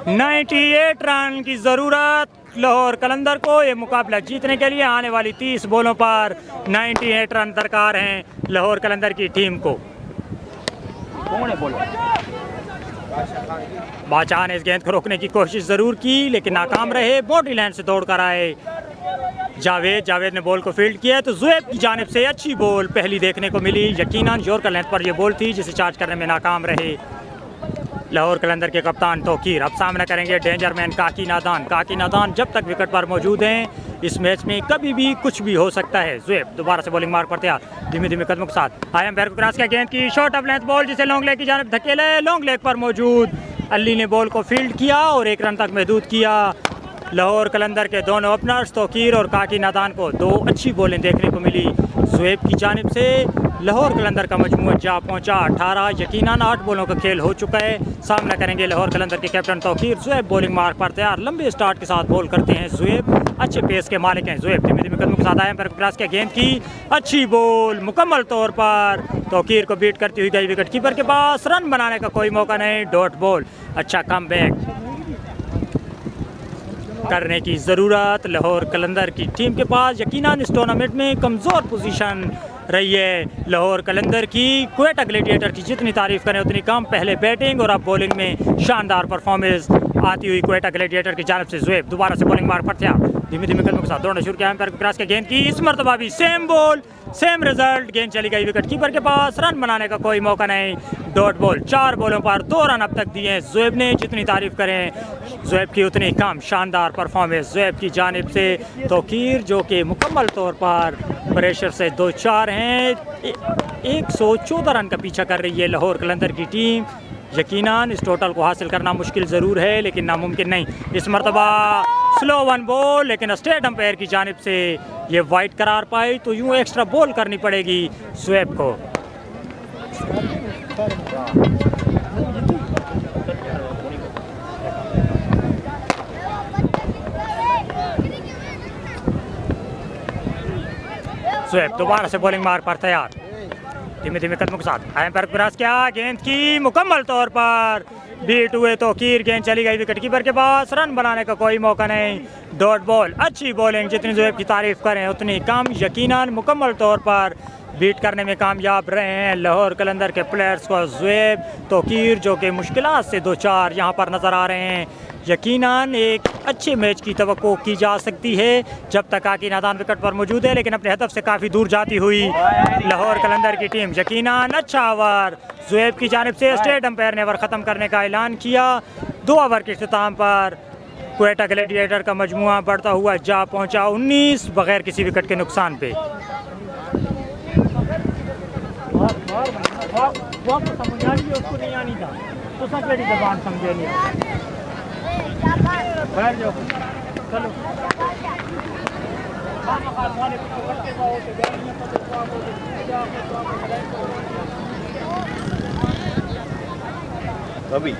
(98) रन की ज़रूरत लाहौर कलंदर को ये मुकाबला जीतने के लिए। आने वाली 30 बॉलों पर 98 रन दरकार हैं लाहौर कलंदर की टीम को। बादशाह ने इस गेंद को रोकने की कोशिश ज़रूर की लेकिन नाकाम रहे। बाउंड्री लाइन से दौड़ कर आए जावेद ने बॉल को फील्ड किया तो ज़ुएब की जानिब से अच्छी बॉल पहली देखने को मिली। यकीनन यॉर्कर लेंथ पर यह बॉल थी जिसे चार्ज करने में नाकाम रहे लाहौर कलंदर के कप्तान तौकीर। अब सामना करेंगे डेंजर मैन काकी नादान। काकी नादान जब तक विकेट पर मौजूद हैं इस मैच में कभी भी कुछ भी हो सकता है। ज़ुएब दोबारा से बॉलिंग मार्क पर तैयार, धीमे धीमे कदमों के साथ आया एम्पायर को क्रॉस किया, गेंद की शॉर्ट ऑफ लेंथ बॉल जिसे लॉन्ग लेग की जानिब धकेले। लॉन्ग लेग पर मौजूद अली ने बॉल को फील्ड किया और 1 रन तक महदूद किया। लाहौर कलंदर के दोनों ओपनर्स तौकीर और काकी नादान को 2 अच्छी बॉलें देखने को मिली ज़ुएब की जानिब से। लाहौर कलंदर का मजमूआ जा पहुंचा 18। यकीनन 8 बॉलों का खेल हो चुका है। सामना करेंगे लाहौर कलंदर के captain Tauqeer. Zuaib bowling mark पर तैयार, लंबे स्टार्ट के साथ बॉल करते हैं ज़ुएब, अच्छे पेस के मालिक हैं ज़ुएब। धीमे धीमे कदमों के साथ आए पर क्रॉस किया, गेंद की अच्छी बॉल, मुकम्मल तौर पर तौकीर को बीट करती हुई गई विकेट कीपर के पास, रन बनाने का कोई मौका नहीं, डॉट बॉल। अच्छा कम बैक करने की ज़रूरत लाहौर कलंदर की टीम के पास। यकीनन इस टूर्नामेंट में कमज़ोर पोजीशन रही है लाहौर कलंदर की। क्वेटा ग्लैडिएटर की जितनी तारीफ़ करें उतनी कम। पहले बैटिंग और अब बॉलिंग में शानदार परफॉर्मेंस आती हुई क्वेटा ग्लैडिएटर की जानिब से। ज़ुएब दोबारा से बॉलिंग मार्क पर था, धीमे धीमे कदमों के साथ दौड़ना शुरू किया एम्पायर को क्रॉस किया, गेंद की इस मरतबा भी सेम बॉल सेम रिजल्ट, गेंद चली गई विकेट कीपर के पास, रन बनाने का कोई मौका नहीं, डॉट बॉल। 4 बॉलों पर 2 रन अब तक दिए ज़ुएब ने। जितनी तारीफ़ करें ज़ुएब की उतनी कम। शानदार परफॉर्मेंस ज़ुएब की जानिब से। तौकीर जो कि मुकम्मल तौर पर प्रेशर से 2-4 हैं। 114 रन का पीछा कर रही है लाहौर कलंदर की टीम। यकीनन इस टोटल को हासिल करना मुश्किल ज़रूर है लेकिन नामुमकिन नहीं। इस मरतबा स्लो 1 बॉल लेकिन स्टेट अंपायर की जानिब से ये वाइड करार पाई तो यूँ एक्स्ट्रा बॉल करनी पड़ेगी ज़ुएब को। ज़ुएब दोबारा से बॉलिंग मार्क पर तैयार, धीमे धीमे कदमों के साथ आया पर क्रॉस किया, गेंद की मुकम्मल तौर पर बीट हुए तौकीर, गेंद चली गई विकेट कीपर के पास, रन बनाने का कोई मौका नहीं, डॉट बॉल। अच्छी बॉलिंग, जितनी ज़ुएब की तारीफ़ करें उतनी कम। यकीनन मुकम्मल तौर पर बीट करने में कामयाब रहे हैं लाहौर कलंदर के प्लेयर्स को ज़ुएब तौकीर जो कि मुश्किलात से 2-4 यहाँ पर नज़र आ रहे हैं। यकीनन एक अच्छे मैच की तवक्को की जा सकती है जब तक काकी नादान विकेट पर मौजूद है लेकिन अपने हदफ से काफ़ी दूर जाती हुई लाहौर कलंदर की टीम। यकीनन अच्छा ओवर ज़ुएब की जानिब से। स्टेट अंपायर ने ओवर ख़त्म करने का ऐलान किया। 2 ओवर के इख्तिताम पर क्वेटा ग्लैडिएटर का मजमुआ बढ़ता हुआ जा पहुँचा 19 बगैर किसी विकेट के नुकसान पे। उसको नहीं आनी था तो सब जबान समझे नहीं। चलो अभी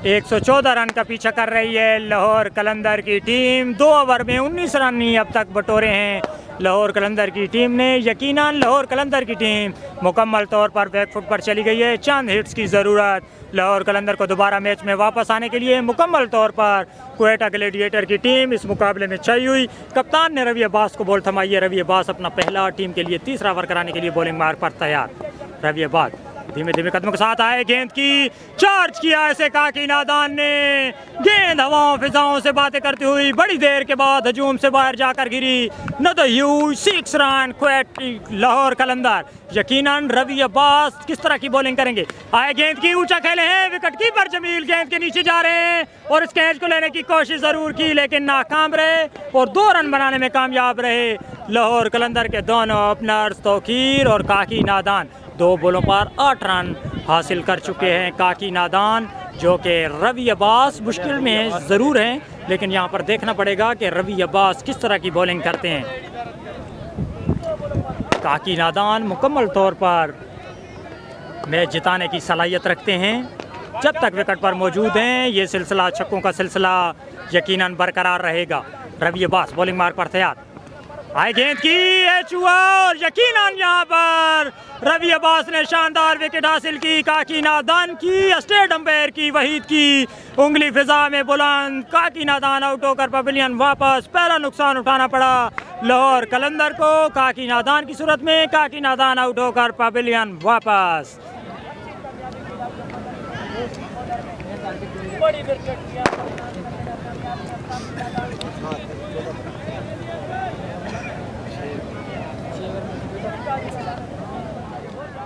114 रन का पीछा कर रही है लाहौर कलंदर की टीम। 2 ओवर में 19 रन ही अब तक बटोरे हैं लाहौर कलंदर की टीम ने। यकीनन लाहौर कलंदर की टीम मुकम्मल तौर पर बैकफुट पर चली गई है। चंद हिट्स की ज़रूरत लाहौर कलंदर को दोबारा मैच में वापस आने के लिए। मुकम्मल तौर पर क्वेटा ग्लेडिएटर की टीम इस मुकाबले में छई हुई। कप्तान ने रवि अब्बास को बॉल थमाई है। रवि अब्बास अपना पहला टीम के लिए तीसरा ओवर कराने के लिए बॉलिंग मार्ग पर तैयार। रवि अब्बास धीमे धीमे कदमों के साथ आए, गेंद की चार्ज किया ऐसे काकी नादान ने। गेंद हवाओं फिजाओं से बातें करती हुई बड़ी देर के बाद हजूम से बाहर जाकर गिरी। Not huge 6 run Quetta Lahore Qalandar. यकीनन रवि अब्बास किस तरह की बॉलिंग करेंगे। आए, गेंद की ऊंचा खेले हैं, विकेट कीपर जमील गेंद के नीचे जा रहे हैं और इस कैच को लेने की कोशिश जरूर की लेकिन नाकाम रहे और 2 रन बनाने में कामयाब रहे लाहौर कलंदर के दोनों ओपनर्स तौकीर और काकी नादान। 2 बॉलों पर 8 रन हासिल कर चुके हैं काकी नादान, जो कि रवि अब्बास मुश्किल में ज़रूर हैं लेकिन यहाँ पर देखना पड़ेगा कि रवि अब्बास किस तरह की बॉलिंग करते हैं। काकी नादान मुकम्मल तौर पर मैच जिताने की सलाहियत रखते हैं। जब तक विकेट पर मौजूद हैं ये सिलसिला, छक्कों का सिलसिला यकीनन बरकरार रहेगा। रवि अब्बास बॉलिंग मार्ग पर तैयार। आए, गेंद की एच हुआ और यकीनन यहाँ पर रवि अब्बास ने शानदार विकेट हासिल की। काकी नादान की स्टेट अंपायर की वहीद की उंगली फिजा में बुलंद। काकी नादान आउट होकर पवेलियन वापस। पहला नुकसान उठाना पड़ा लाहौर कलंदर को काकी नादान की सूरत में। काकी नादान आउट होकर पवेलियन वापस।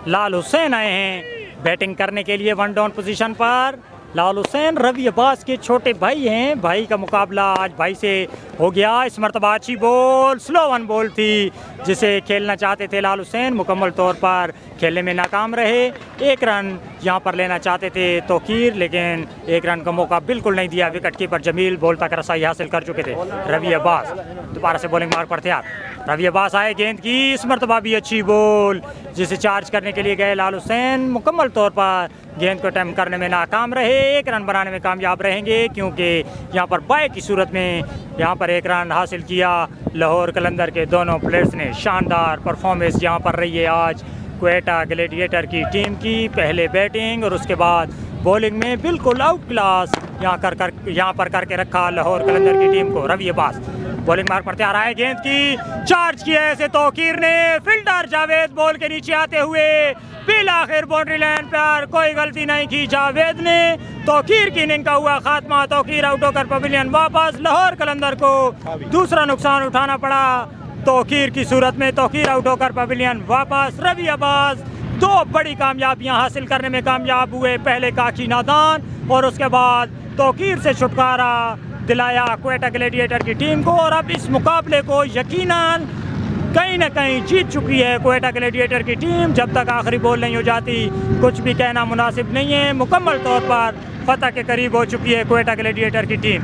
लाल हुसैन आए हैं बैटिंग करने के लिए 1 डाउन पोजीशन पर। लाल हुसैन रवि अब्बास के छोटे भाई हैं। भाई का मुकाबला आज भाई से हो गया। इस मरतबा अच्छी बॉल, स्लो 1 बॉल थी जिसे खेलना चाहते थे लाल हुसैन, मुकम्मल तौर पर खेलने में नाकाम रहे। 1 रन यहाँ पर लेना चाहते थे तौकीर लेकिन 1 रन का मौका बिल्कुल नहीं दिया। विकेट कीपर जमील बॉल तक रसाई हासिल कर चुके थे। रवि अब्बास दोबारा से बॉलिंग मार्ग पर तैयार। रवि अब्बास आए, गेंद की इस मरतबा भी अच्छी बॉल जिसे चार्ज करने के लिए गए लाल हुसैन, मुकम्मल तौर पर गेंद को अटेम्प्ट करने में नाकाम रहे। 1 रन बनाने में कामयाब रहेंगे क्योंकि यहाँ पर बाय की सूरत में यहाँ पर 1 रन हासिल किया लाहौर कलंदर के दोनों प्लेयर्स ने। शानदार परफॉर्मेंस यहाँ पर रही है आज क्वेटा ग्लेडिएटर की टीम की। पहले बैटिंग और उसके बाद बॉलिंग में बिल्कुल आउट क्लास यहाँ पर करके रखा लाहौर कलंदर की टीम को। रवि अब्बास बॉलिंग मार्ग पर तैयार आए, गेंद की चार्ज किया ऐसे तौकीर ने। फील्डर जावेद बॉल के नीचे आते हुए बिल आखिर बाउंड्री लाइन पर कोई गलती नहीं की जावेद ने। तौकीर की इनिंग का हुआ खात्मा। तौकीर आउट होकर पवेलियन वापस। लाहौर कलंदर को दूसरा नुकसान उठाना पड़ा तौकीर की सूरत में। तौकीर आउट होकर पवेलियन वापस। रवि अब्बास 2 बड़ी कामयाबियां हासिल करने में कामयाब हुए। पहले काकी नादान और उसके बाद तौकीर से छुटकारा दिलाया क्वेटा ग्लेडिएटर की टीम को। और अब इस मुकाबले को यकीनन कहीं ना कहीं जीत चुकी है क्वेटा ग्लेडिएटर की टीम। जब तक आखिरी बॉल नहीं हो जाती कुछ भी कहना मुनासिब नहीं है। मुकम्मल तौर पर फतह के करीब हो चुकी है क्वेटा ग्लेडिएटर की टीम।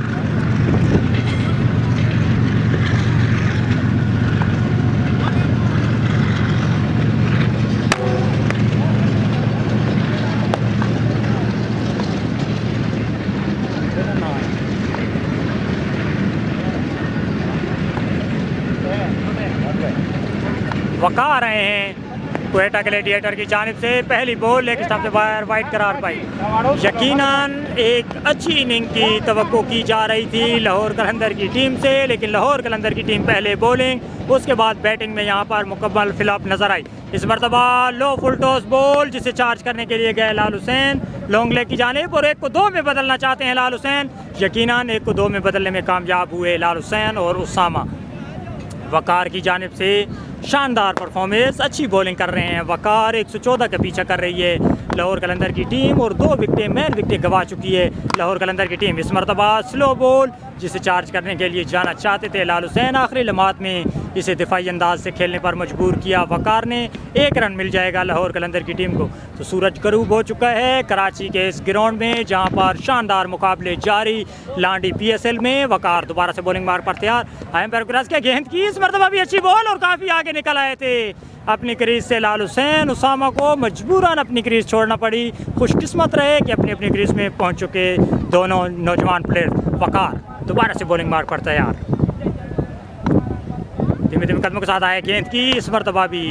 वक़ार रहे हैं क्वेटा ग्लेडिएटर की जानिब से। पहली बॉल लेग स्टंप से बाहर वाइड करार पाई। यकीनन एक अच्छी इनिंग की तवक्को की जा रही थी लाहौर कलंदर की टीम से लेकिन लाहौर कलंदर की टीम पहले बॉलिंग उसके बाद बैटिंग में यहाँ पर मुकम्मल फ्लॉप नजर आई। इस मरतबा लो फुल टॉस बॉल जिसे चार्ज करने के लिए गए लाल हुसैन लॉन्ग लेग की जानिब और 1 को 2 में बदलना चाहते हैं लाल हुसैन। यकीनन 1 को 2 में बदलने में कामयाब हुए लाल हुसैन और उसामा। वक़ार की जानिब से शानदार परफॉर्मेंस, अच्छी बॉलिंग कर रहे हैं वक़ार। 114 का पीछा कर रही है लाहौर कलंदर की टीम और 2 विकेटें मैन विकेटें गंवा चुकी है लाहौर कलंदर की टीम। इस मरतबा स्लो बॉल जिसे चार्ज करने के लिए जाना चाहते थे लाल हुसैन, आखिरी लम्हात में इसे दिफाई अंदाज से खेलने पर मजबूर किया वक़ार ने। 1 रन मिल जाएगा लाहौर कलंदर की टीम को। तो सूरज गरूब हो चुका है कराची के इस ग्राउंड में जहां पर शानदार मुकाबले जारी लांडी PSL में। वक़ार दोबारा से बॉलिंग मार्ग पर तैयार। अहम पैरग्रास के गेंद की इस मरतबा भी अच्छी बॉल और काफ़ी आगे निकल आए थे अपनी क्रीज से लाल हुसैन, उसामा को मजबूरन अपनी क्रीज छोड़ना पड़ी। खुशकिस्मत रहे कि अपनी अपनी क्रीज में पहुंच चुके दोनों नौजवान प्लेयर। वकार दोबारा से बॉलिंग मार्क पर तैयार, धीमे धीमे कदमों के साथ आए गेंद की, इस मरतबा भी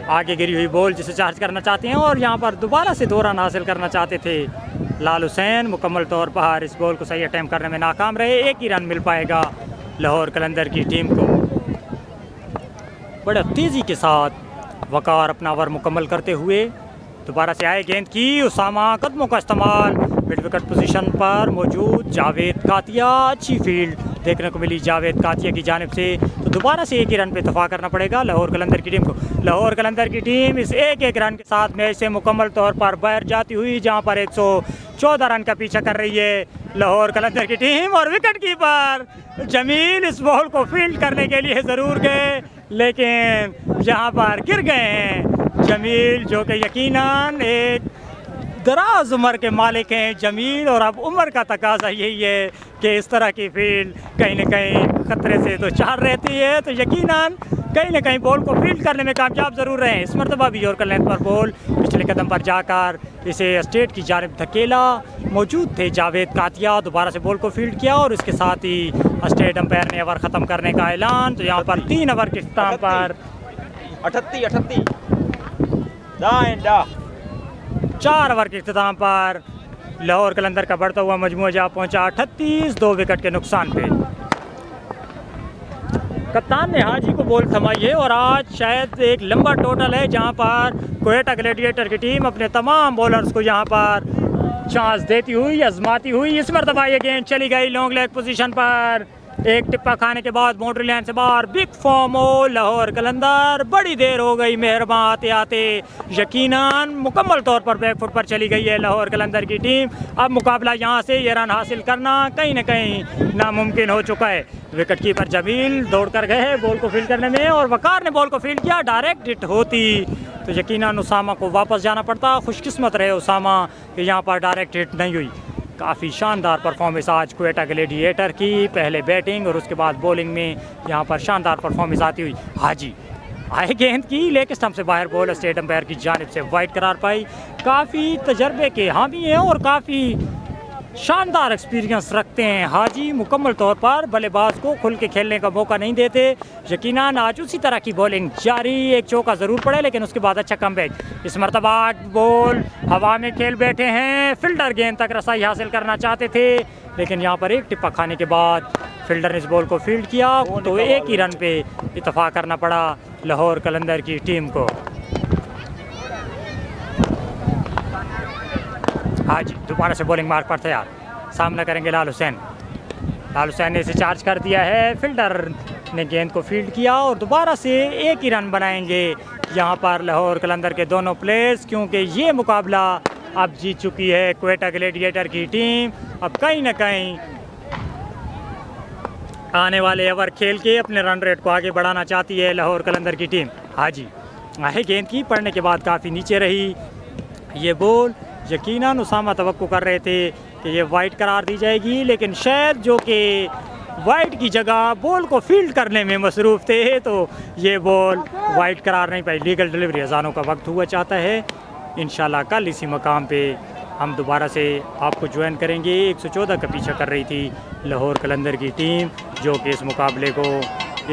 आगे गिरी हुई बॉल जिसे चार्ज करना चाहते हैं और यहाँ पर दोबारा से 2 रन हासिल करना चाहते थे लाल हुसैन। मुकम्मल तौर पर इस बॉल को सही अटैम्प्ट करने में नाकाम रहे। 1 ही रन मिल पाएगा लाहौर कलंदर की टीम को। बड़े तेज़ी के साथ वकार अपना ओवर मुकम्मल करते हुए दोबारा से आए गेंद की, उसामा कदमों का इस्तेमाल, मिड विकेट पोजीशन पर मौजूद जावेद कातिया। अच्छी फील्ड देखने को मिली जावेद कातिया की जानिब से। तो दोबारा से 1 ही रन पे इत्तफा करना पड़ेगा लाहौर कलंदर की टीम को। लाहौर कलंदर की टीम इस एक रन के साथ मैच से मुकम्मल तौर पर बाहर जाती हुई, जहां पर 114 रन का पीछा कर रही है लाहौर कलंदर की टीम। और विकेट कीपर जमील इस बॉल को फील्ड करने के लिए ज़रूर गए, लेकिन यहाँ पर गिर गए हैं जमील, जो कि यकीनन एक दराज उम्र के मालिक हैं जमील। और अब उम्र का तकाजा यही है कि इस तरह की फील्ड कहीं ना कहीं खतरे से तो चार रहती है, तो यकीनन कहीं ना कहीं बॉल को फील्ड करने में कामयाब ज़रूर रहे। इस मरतबा भी यॉर्कर लेंथ पर बॉल पिछले कदम पर जाकर इसे स्टेट की जानिब धकेला। मौजूद थे जावेद कातिया, दोबारा से बॉल को फील्ड किया और इसके साथ ही स्टेट अंपायर ने ओवर ख़त्म करने का ऐलान। तो यहाँ पर 3 ओवर के इख्तिताम पर 4 ओवर के इख्तिताम पर लाहौर कलंदर का बढ़ता हुआ मजमूआ जा पहुंचा 38, 2 विकेट के नुकसान पे। कप्तान ने हाजी को बॉल थमाई है और आज शायद एक लंबा टोटल है जहां पर क्वेटा ग्लैडिएटर की टीम अपने तमाम बॉलर्स को यहां पर चांस देती हुई, आजमाती हुई। इस मरतबा ये गेंद चली गई लॉन्ग लेग पोजीशन पर, एक टिप्पा खाने के बाद बाउंड्री लाइन से बाहर। बिग फॉर्म हो लाहौर कलंदर, बड़ी देर हो गई मेहरबान आते आते, यकीनन मुकम्मल तौर पर बैकफुट पर चली गई है लाहौर कलंदर की टीम। अब मुकाबला यहाँ से ये रन हासिल करना कहीं ना कहीं नामुमकिन हो चुका है। विकेट कीपर जमील दौड़ कर गए बॉल को फील्ड करने में और वकार ने बॉल को फील्ड किया। डायरेक्ट हिट होती तो यकीनन उसामा को वापस जाना पड़ता। खुशकिस्मत रहे उसामा कि यहाँ पर डायरेक्ट हिट नहीं हुई। काफ़ी शानदार परफॉर्मेंस आज क्वेटा ग्लैडिएटर की, पहले बैटिंग और उसके बाद बॉलिंग में यहाँ पर शानदार परफॉर्मेंस आती हुई। हाजी आए गेंद की, लेग स्टंप से बाहर बॉल स्टेट अंपायर की जानिब से वाइड करार पाई। काफ़ी तजर्बे के हामी हैं और काफ़ी शानदार एक्सपीरियंस रखते हैं हाजी। मुकम्मल तौर पर बल्लेबाज को खुल के खेलने का मौका नहीं देते। यकीनन आज उसी तरह की बॉलिंग जारी, एक चौका ज़रूर पड़े लेकिन उसके बाद अच्छा कमबैक। इस मरतबा बॉल हवा में खेल बैठे हैं, फील्डर गेंद तक रसाई हासिल करना चाहते थे लेकिन यहाँ पर एक टिप्पा खाने के बाद फील्डर ने इस बॉल को फील्ड किया तो 1 ही रन पे इत्तफाक करना पड़ा लाहौर कलंदर की टीम को। हाजी दोबारा से बॉलिंग मार्क पर तैयार, सामना करेंगे लाल हुसैन। लाल हुसैन ने इसे चार्ज कर दिया है, फील्डर ने गेंद को फील्ड किया और दोबारा से 1 ही रन बनाएंगे यहाँ पर लाहौर कलंदर के दोनों प्लेयर्स, क्योंकि ये मुकाबला अब जीत चुकी है क्वेटा ग्लैडिएटर की टीम। अब कहीं ना कहीं आने वाले ओवर खेल के अपने रन रेट को आगे बढ़ाना चाहती है लाहौर कलंदर की टीम। हाजी आए गेंद की, पड़ने के बाद काफ़ी नीचे रही ये बॉल। यकीनन उसामा तवक्को कर रहे थे कि ये वाइड करार दी जाएगी, लेकिन शायद जो कि वाइड की जगह बॉल को फील्ड करने में मसरूफ़ थे तो ये बॉल वाइड करार नहीं पाई। लीगल डिलीवरी अजानों का वक्त हुआ चाहता है। इंशाल्लाह कल इसी मकाम पे हम दोबारा से आपको ज्वाइन करेंगे। 114 का पीछा कर रही थी लाहौर कलंदर की टीम, जो कि इस मुकाबले को,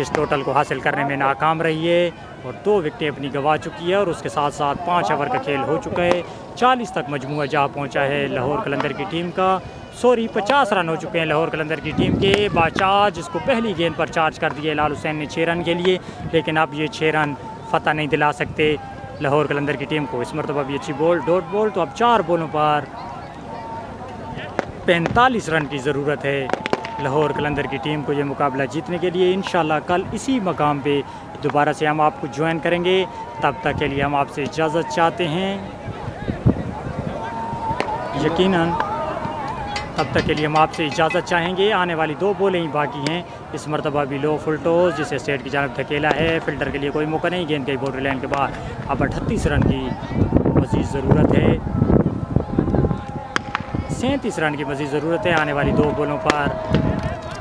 इस टोटल को हासिल करने में नाकाम रही है और 2 विकेटें अपनी गंवा चुकी है और उसके साथ साथ 5 ओवर का खेल हो चुका है। 40 तक मजमूआ जा पहुंचा है लाहौर कलंदर की टीम का। 50 रन हो चुके हैं लाहौर कलंदर की टीम के। बादशाह जिसको पहली गेंद पर चार्ज कर दिया लाल हुसैन ने 6 रन के लिए, लेकिन अब ये 6 रन फतह नहीं दिला सकते लाहौर कलंदर की टीम को। इस मरतबा भी अच्छी बॉल, डॉट बॉल। तो अब 4 बॉलों पर 45 रन की ज़रूरत है लाहौर कलंदर की टीम को ये मुकाबला जीतने के लिए। इंशाल्लाह कल इसी मकाम पे दोबारा से हम आपको ज्वाइन करेंगे। तब तक के लिए हम आपसे इजाज़त चाहते हैं। यकीनन तब तक के लिए हम आपसे इजाज़त चाहेंगे। आने वाली 2 बॉलें ही बाकी हैं। इस मरतबा भी लो फुल टॉस जिसे स्टेट की जानब धकेला है, फील्डर के लिए कोई मौका नहीं, गेंद गई बाउंड्री लाइन के बाद। अब 38 रन की मज़ीद ज़रूरत है, 37 रन की मज़ीद ज़रूरत है आने वाली 2 बॉलों पर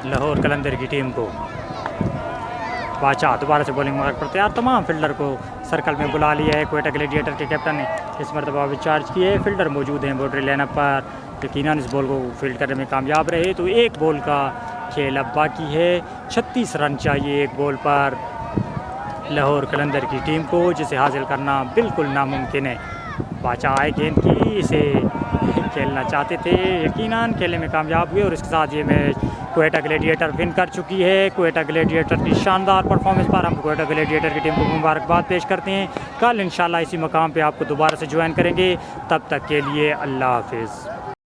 लाहौर कलंदर की टीम को। बादशाह दोबारा से बॉलिंग मार्क पर तैयार, तमाम फील्डर को सर्कल में बुला लिया है क्वेटा ग्लैडिएटर के कैप्टन ने। इस मरतबा भी चार्ज किए, फील्डर मौजूद हैं बाउंड्री लाइन पर, यकीनन इस बॉल को फील्ड करने में कामयाब रहे। तो एक बॉल का खेल अब बाकी है, 36 रन चाहिए एक बॉल पर लाहौर कलंदर की टीम को, जिसे हासिल करना बिल्कुल नामुमकिन है। बाचा आए गेंद की, इसे खेलना चाहते थे, यकीनन खेलने में कामयाब हुए और इसके साथ ये मैच क्वेटा ग्लैडिएटर विन कर चुकी है। क्वेटा ग्लैडिएटर की शानदार परफॉर्मेंस पर हम क्वेटा ग्लैडिएटर की टीम को मुबारकबाद पेश करते हैं। कल इंशाल्लाह इसी मकाम पे आपको दोबारा से ज्वाइन करेंगे, तब तक के लिए अल्लाह हाफिज़।